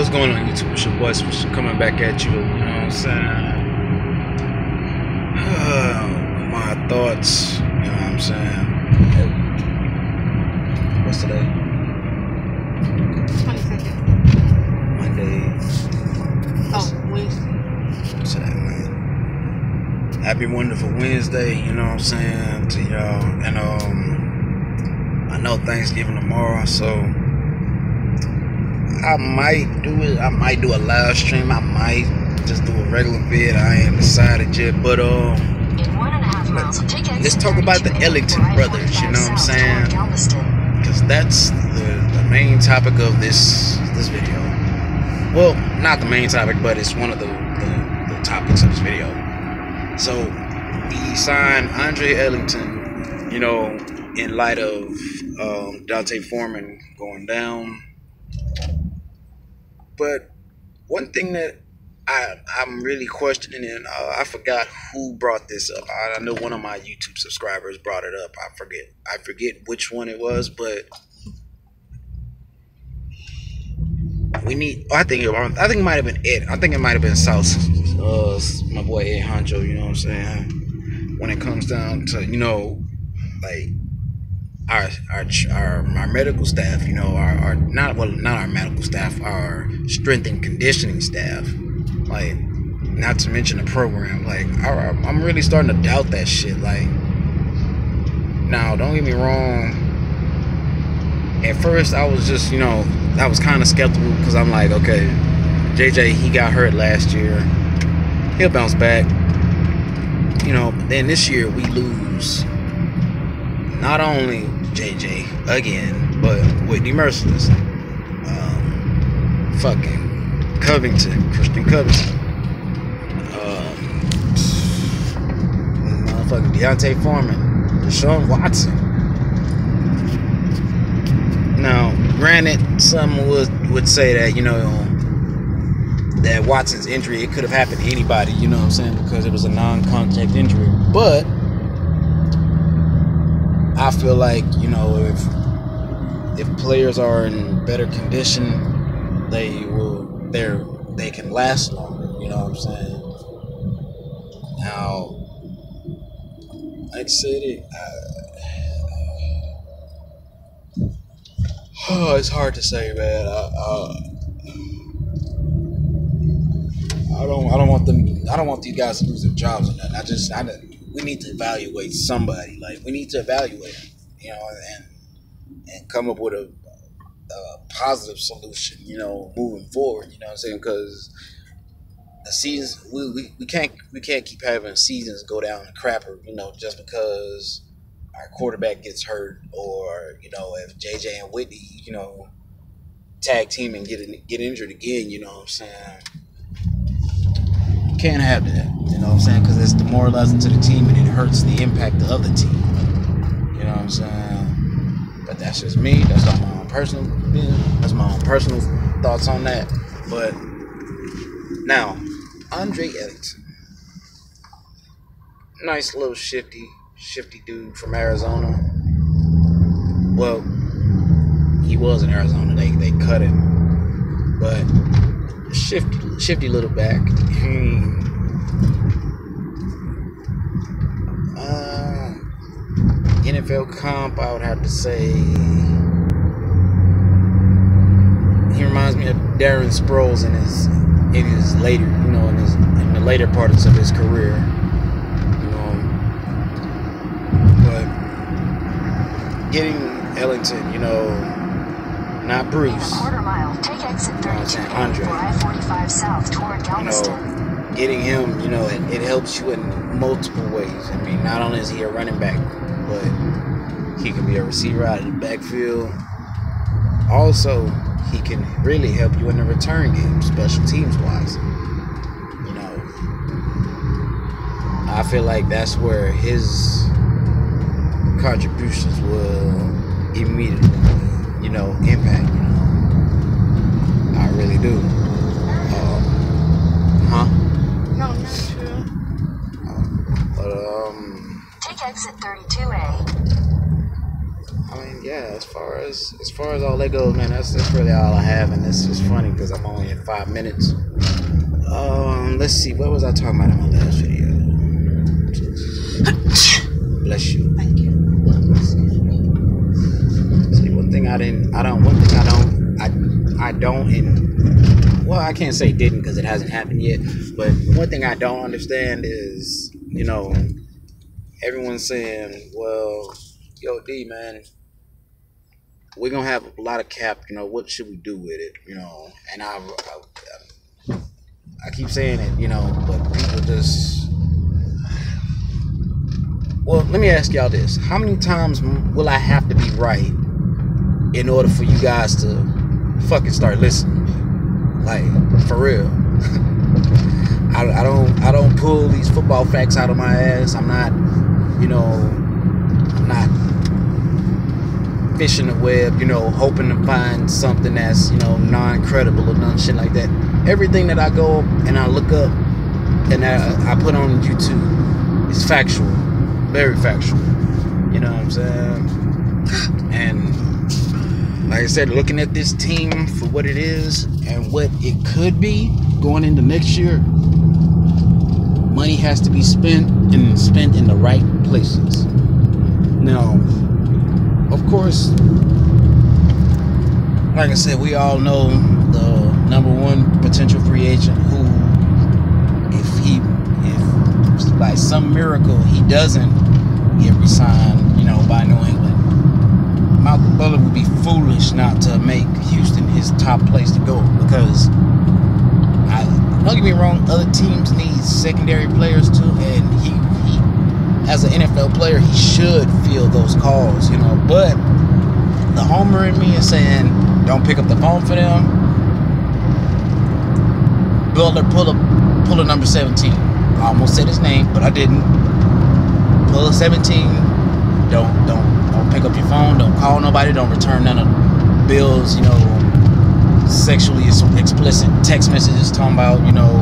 What's going on, YouTube? It's your boy Switch coming back at you. You know what I'm saying? My thoughts. You know what I'm saying? What's today? 22nd. Monday. Oh, Wednesday. What's today, man? Happy wonderful Wednesday. You know what I'm saying to y'all. And I know Thanksgiving tomorrow, so I might do it. I might do a live stream. I might just do a regular vid. I ain't decided yet. But in 1.5 miles, let's talk about the Ellington brothers. You know what I'm saying? Because that's the main topic of this video. Well, not the main topic, but it's one of the topics of this video. So we signed Andre Ellington. You know, in light of D'Onta Foreman going down. But one thing that I'm really questioning, and I forgot who brought this up. I know one of my YouTube subscribers brought it up. I forget which one it was, but we need. I think it might have been Ed. I think it might have been South. My boy Ed Honcho. You know what I'm saying? When it comes down to, you know, like our medical staff, you know, not our medical staff, our strength and conditioning staff, like, not to mention the program, like, I'm really starting to doubt that shit. Like, now, don't get me wrong, at first I was just, you know, I was kind of skeptical, because I'm like, okay, JJ, he got hurt last year, he'll bounce back, you know. But then this year we lose not only JJ again, but Whitney Merciless, fucking Covington, Christian Covington, motherfucking D'Onta Foreman, Deshaun Watson. Now, granted, some would say that, you know, that Watson's injury, it could have happened to anybody, you know what I'm saying, because it was a non-contact injury. But I feel like, you know, if players are in better condition, they can last longer, you know what I'm saying? Now, like I said, it's hard to say, man. I don't want these guys to lose their jobs or nothing. We need to evaluate somebody. Like, we need to evaluate them, you know, and come up with a positive solution, you know, moving forward. You know what I'm saying? Because the seasons, we can't keep having seasons go down the crapper, you know, just because our quarterback gets hurt, or, you know, if JJ and Whitney, you know, tag team and get injured again. You know what I'm saying? Can't have that, you know what I'm saying, because it's demoralizing to the team and it hurts the impact of the team. You know what I'm saying? But that's just me. That's not my own personal opinion. That's my own personal thoughts on that. But now, Andre Ellington, nice little shifty dude from Arizona. Well, he was in Arizona. They cut him, but shifty little back. NFL comp, I would have to say he reminds me of Darren Sproles in his later, you know, in the later parts of his career, you know. But getting Ellington, you know, not Bruce, take exit 32 Andre, I-45 south toward Galveston. You know, getting him, you know, it helps you in multiple ways. I mean, not only is he a running back, but he can be a receiver out of the backfield. Also, he can really help you in the return game, special teams wise. You know, I feel like that's where his contributions will immediately, you know, impact. You know, I really do. No, not true. Take exit 32A. I mean, yeah, as far as all that goes, man, that's really all I have, and it's just funny because I'm only at 5 minutes. Let's see, what was I talking about in my last video? Bless you. Thank you. See, one thing I don't, well, I can't say didn't because it hasn't happened yet, but one thing I don't understand is, you know, everyone's saying, well, yo, D, man, we're going to have a lot of cap, you know, what should we do with it, you know, and I keep saying it, you know, but people just, well, let me ask y'all this. How many times will I have to be right in order for you guys to fucking start listening to me? Like, for real. I don't pull these football facts out of my ass. I'm not, you know, I'm not fishing the web, you know, hoping to find something that's, you know, non-credible or none shit like that. Everything that I go and I look up and I put on YouTube is factual. Very factual. You know what I'm saying? And like I said, looking at this team for what it is and what it could be going into next year, money has to be spent in the right places. Now, of course, like I said, we all know the number one potential free agent who, if by some miracle he doesn't get re-signed, you know, by New England, Malcolm Butler would be foolish not to make Houston his top place to go, because don't get me wrong, other teams need secondary players too, and he as an NFL player, he should feel those calls, you know, but the homer in me is saying, don't pick up the phone for them. Butler, pull a number 17. I almost said his name, but I didn't. Pull a 17. Don't pick up your phone. Don't call nobody. Don't return none of bills, you know, sexually explicit text messages talking about, you know,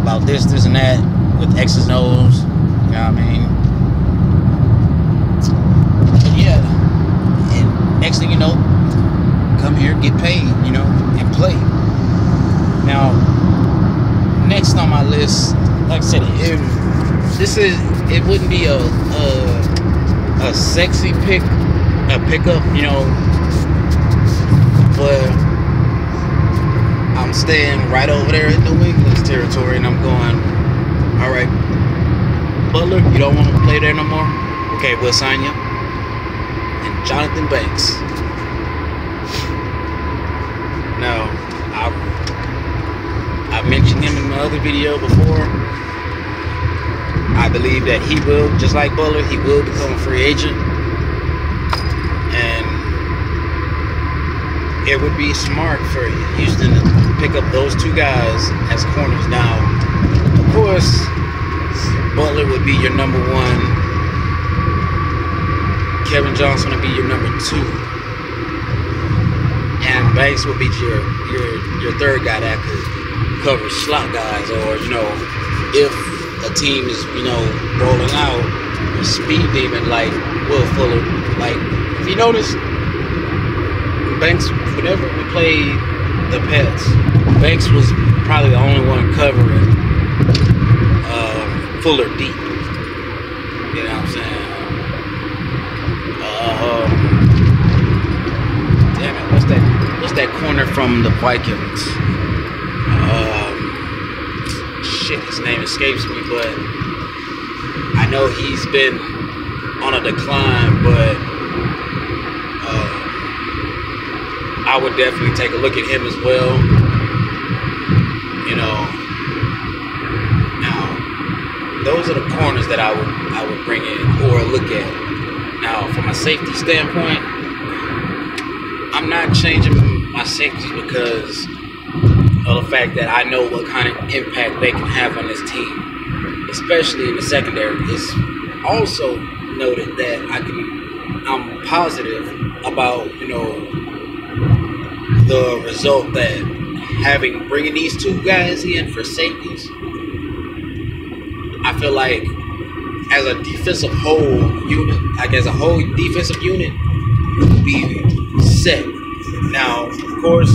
about this and that with X's and O's. You know what I mean? But yeah, and next thing you know, come here, get paid, you know, and play. Now, next on my list, like I said, it wouldn't be a sexy pickup, you know, but I'm staying right over there in New England's territory, and I'm going, all right, Butler, you don't want to play there no more? Okay, we'll sign you. And Jonathan Banks. Now, I mentioned him in my other video before. I believe that he will, just like Butler, he will become a free agent. And it would be smart for Houston to pick up those two guys as corners. Now, of course, Butler would be your number one. Kevin Johnson would be your number two. And Banks would be your third guy that could cover slot guys, or, you know, if a team is, you know, rolling out a speed demon like Will Fuller. Like, if you notice, Banks, whenever we played the Pets, Banks was probably the only one covering Fuller deep. You know what I'm saying? Damn it, what's that corner from the Vikings? Shit, his name escapes me, but I know he's been on a decline, but I would definitely take a look at him as well. You know, now those are the corners that I would bring in or look at. Now, from a safety standpoint, I'm not changing my safeties because of the fact that I know what kind of impact they can have on this team, especially in the secondary. It's also noted that I'm positive about, you know, the result that bringing these two guys in for safeties. I feel like as a defensive whole unit, like as a whole defensive unit, will be set. Now, of course,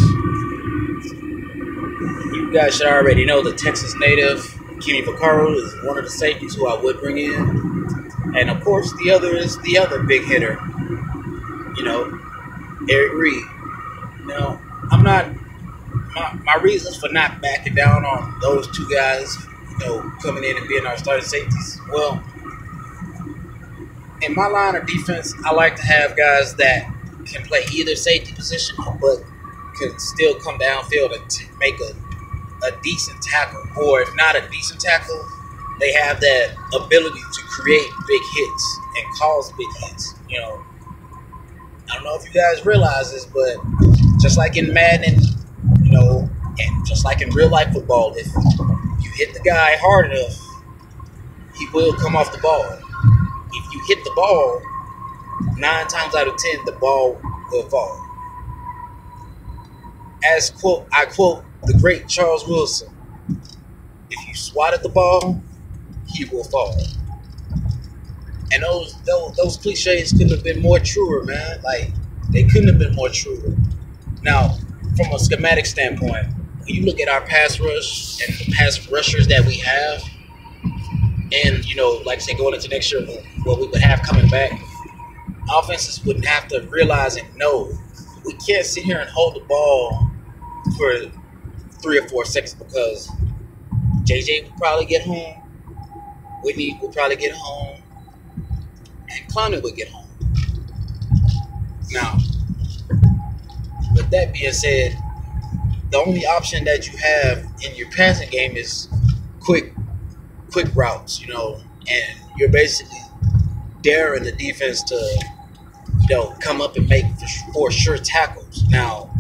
you guys should already know the Texas native Kenny Vaccaro is one of the safeties who I would bring in, and of course, the other is the other big hitter. You know, Eric Reed. Now, I'm not. My reasons for not backing down on those two guys, coming in and being our starting safeties. Well, in my line of defense, I like to have guys that can play either safety position, but can still come downfield and make a decent tackle. Or if not a decent tackle, they have that ability to create big hits and cause big hits. I don't know if you guys realize this, but just like in Madden, and just like in real life football, if you hit the guy hard enough, he will come off the ball. If you hit the ball, 9 times out of 10, the ball will fall. I quote the great Charles Wilson, if you swatted the ball, he will fall. And those cliches couldn't have been more truer, man. Like, they couldn't have been more truer. Now, from a schematic standpoint, when you look at our pass rush and the pass rushers that we have, and, like I say, going into next year, what we would have coming back, offenses wouldn't have to realize and know we can't sit here and hold the ball for 3 or 4 seconds because JJ will probably get home, Whitney will probably get home, and Clowney would get home. Now, with that being said, the only option that you have in your passing game is quick routes, and you're basically daring the defense to, come up and make for sure tackles. Now,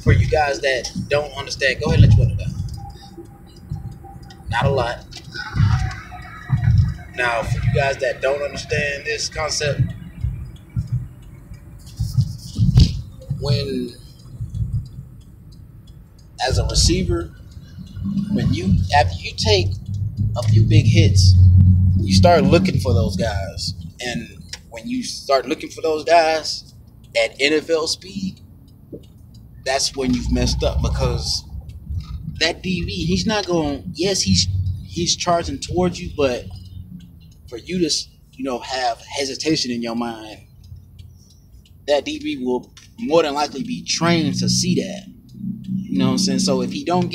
for you guys that don't understand, go ahead and let your window down. Not a lot. Now, for you guys that don't understand this concept, when, as a receiver, after you take a few big hits, you start looking for those guys. And when you start looking for those guys at NFL speed, that's when you've messed up, because that DB, he's not going, yes, he's charging towards you, but for you to, have hesitation in your mind, that DB will more than likely be trained to see that. You know what I'm saying? So if he don't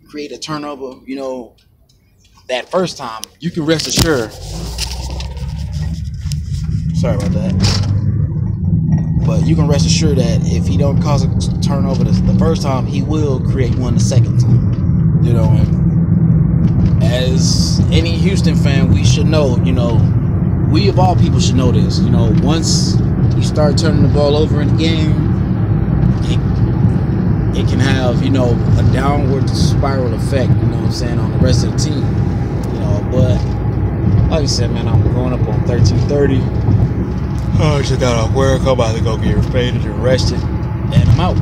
create a turnover, that first time, you can rest assured. Sorry about that. But you can rest assured that if he don't cause a turnover the first time, he will create one the second time. And as any Houston fan, we should know, we of all people should know this. Once you start turning the ball over in the game, it can have, a downward spiral effect, on the rest of the team. But like I said, man, I'm going up on 13:30. Oh, I just got off work. I'm about to go get faded and rested, and I'm out.